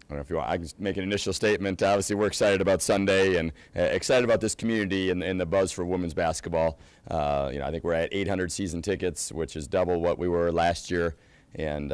don't know if you want, I can make an initial statement. Obviously, we're excited about Sunday and excited about this community and the buzz for women's basketball. I think we're at 800 season tickets, which is double what we were last year. And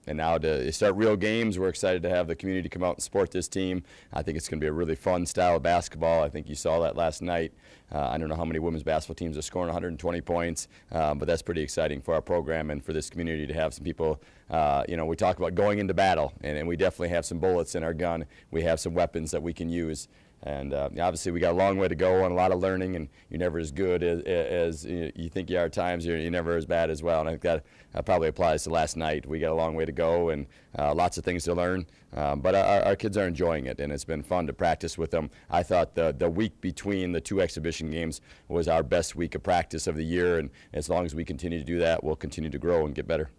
now to start real games, we're excited to have the community come out and support this team. I think it's going to be a really fun style of basketball. I think you saw that last night. I don't know how many women's basketball teams are scoring 120 points, but that's pretty exciting for our program and for this community to have some people. We talk about going into battle, and we definitely have some bullets in our gun. We have some weapons that we can use. And obviously, we got a long way to go and a lot of learning, and you're never as good as you think you are at times. You're never as bad as well, and I think that probably applies to last night. We got a long way to go and lots of things to learn, but our kids are enjoying it, and it's been fun to practice with them. I thought the week between the 2 exhibition games was our best week of practice of the year, and as long as we continue to do that, we'll continue to grow and get better.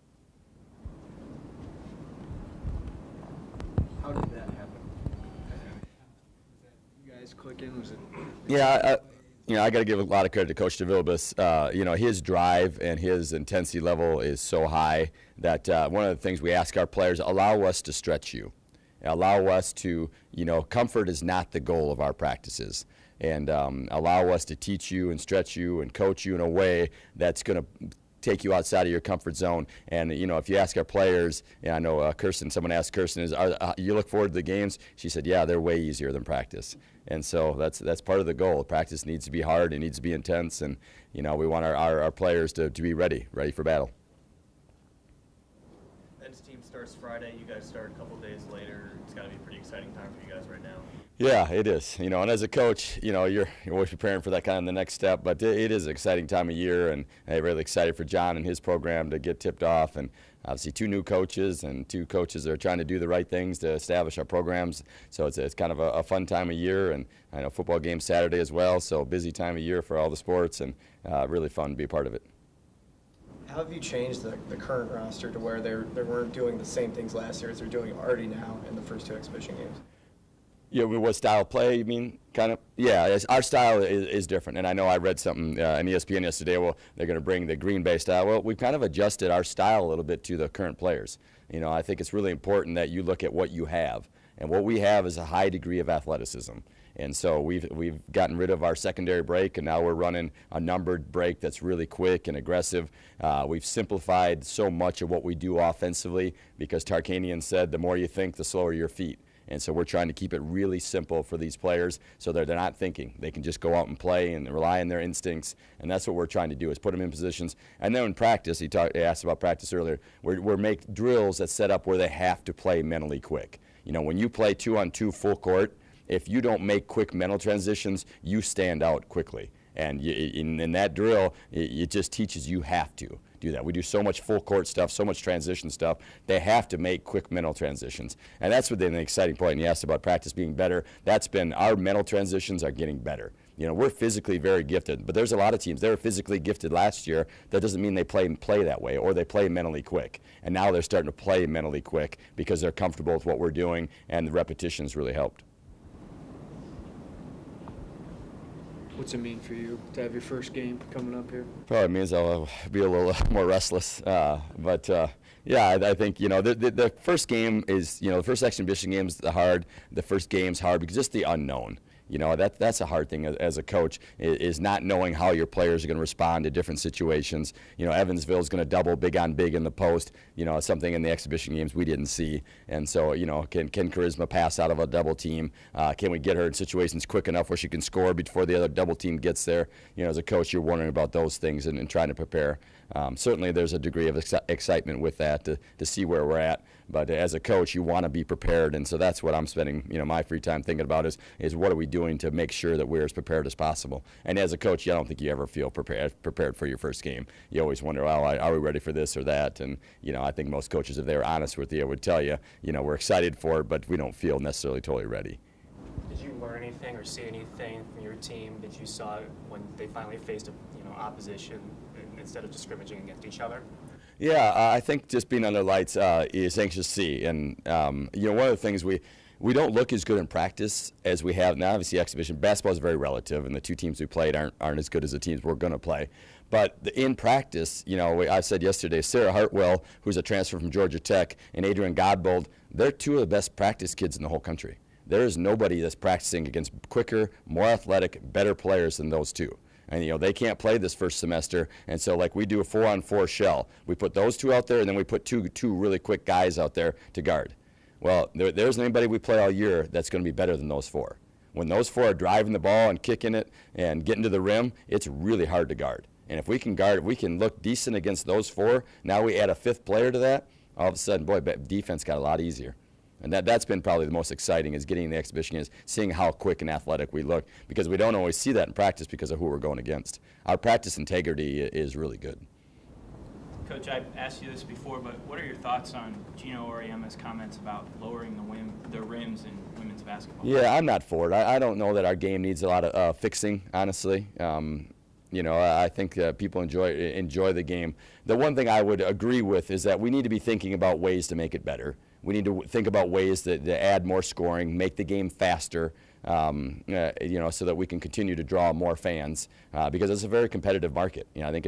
How did that happen? Clicking? Was it? Yeah, I got to give a lot of credit to Coach DeVilbiss. His drive and his intensity level is so high that one of the things we ask our players, allow us to stretch you. Allow us to, comfort is not the goal of our practices. And allow us to teach you and stretch you and coach you in a way that's going to take you outside of your comfort zone. And if you ask our players, I know Kirsten, someone asked Kirsten, you look forward to the games? She said, yeah, they're way easier than practice. And so that's part of the goal. Practice needs to be hard, it needs to be intense, and we want our players to be ready for battle. Ed's team starts Friday, you guys start a couple days later. It's got to be a pretty exciting time for you guys right now. Yeah, it is. And as a coach, you're always preparing for that kind of the next step. But it is an exciting time of year, and I'm really excited for John and his program to get tipped off. And obviously, 2 new coaches and 2 coaches that are trying to do the right things to establish our programs. So it's kind of a fun time of year, and I know football game Saturday as well. So busy time of year for all the sports, and really fun to be a part of it. How have you changed the current roster to where they weren't doing the same things last year as they're doing already now in the first 2 exhibition games? Yeah, what style of play you mean? Kind of. Yeah, our style is different. And I know I read something on ESPN yesterday. Well, they're going to bring the Green Bay style. Well, we've kind of adjusted our style a little bit to the current players. I think it's really important that you look at what you have. And what we have is a high degree of athleticism. And so we've gotten rid of our secondary break, and now we're running a numbered break that's really quick and aggressive. We've simplified so much of what we do offensively because Tarkanian said the more you think, the slower your feet. And so we're trying to keep it really simple for these players so that they're not thinking. They can just go out and play and rely on their instincts. And that's what we're trying to do, is put them in positions. And then in practice, he asked about practice earlier, we're make drills that set up where they have to play mentally quick. When you play 2-on-2 full court, if you don't make quick mental transitions, you stand out quickly. And in that drill, it just teaches you have to do that. We do so much full court stuff, so much transition stuff. They have to make quick mental transitions. And that's what the exciting point. And you asked about practice being better. That's been, our mental transitions are getting better. We're physically very gifted, but there's a lot of teams, they were physically gifted last year. That doesn't mean they play that way, or they play mentally quick. And now they're starting to play mentally quick because they're comfortable with what we're doing, and the repetitions really helped. What's it mean for you to have your first game coming up here? Probably means I'll be a little more restless. Yeah, I think, the first game is, the first exhibition game is hard. The first game's hard because it's the unknown. That's a hard thing as a coach, is not knowing how your players are going to respond to different situations. Evansville's going to double big on big in the post, something in the exhibition games we didn't see. And so, can Charisma pass out of a double team? Can we get her in situations quick enough where she can score before the other double team gets there? As a coach, you're wondering about those things and trying to prepare. Certainly there's a degree of excitement with that to see where we're at. But as a coach, you want to be prepared, and so that's what I'm spending my free time thinking about is what are we doing to make sure that we're as prepared as possible. And as a coach, I don't think you ever feel prepared for your first game. You always wonder, well, are we ready for this or that? And I think most coaches, if they were honest with you, would tell you, we're excited for it, but we don't feel necessarily totally ready. Did you learn anything or see anything from your team that you saw when they finally faced opposition instead of just scrimmaging against each other? Yeah, I think just being under lights is anxious to see. And, one of the things we don't look as good in practice as we have now. Obviously, exhibition basketball is very relative, and the 2 teams we played aren't as good as the teams we're going to play. But in practice, you know, I said yesterday, Sarah Hartwell, who's a transfer from Georgia Tech, and Adrian Godbold, they're two of the best practice kids in the whole country. There is nobody that's practicing against quicker, more athletic, better players than those two. And, you know, they can't play this first semester, and so like we do a 4-on-4 shell. We put those two out there, and then we put two really quick guys out there to guard. Well, there isn't anybody we play all year that's going to be better than those four. When those four are driving the ball and kicking it and getting to the rim, it's really hard to guard. And if we can guard, we can look decent against those four. Now we add a fifth player to that, all of a sudden, boy, defense got a lot easier. And that's been probably the most exciting, is getting the exhibition games, seeing how quick and athletic we look, because we don't always see that in practice because of who we're going against. Our practice integrity is really good. Coach, I've asked you this before, but what are your thoughts on Gino Auriemma's comments about lowering the rims in women's basketball? Yeah, I'm not for it. I don't know that our game needs a lot of fixing, honestly. You know, I think people enjoy the game. The one thing I would agree with is that we need to be thinking about ways to make it better. We need to think about ways to add more scoring, make the game faster, you know, so that we can continue to draw more fans, because it's a very competitive market. You know, I think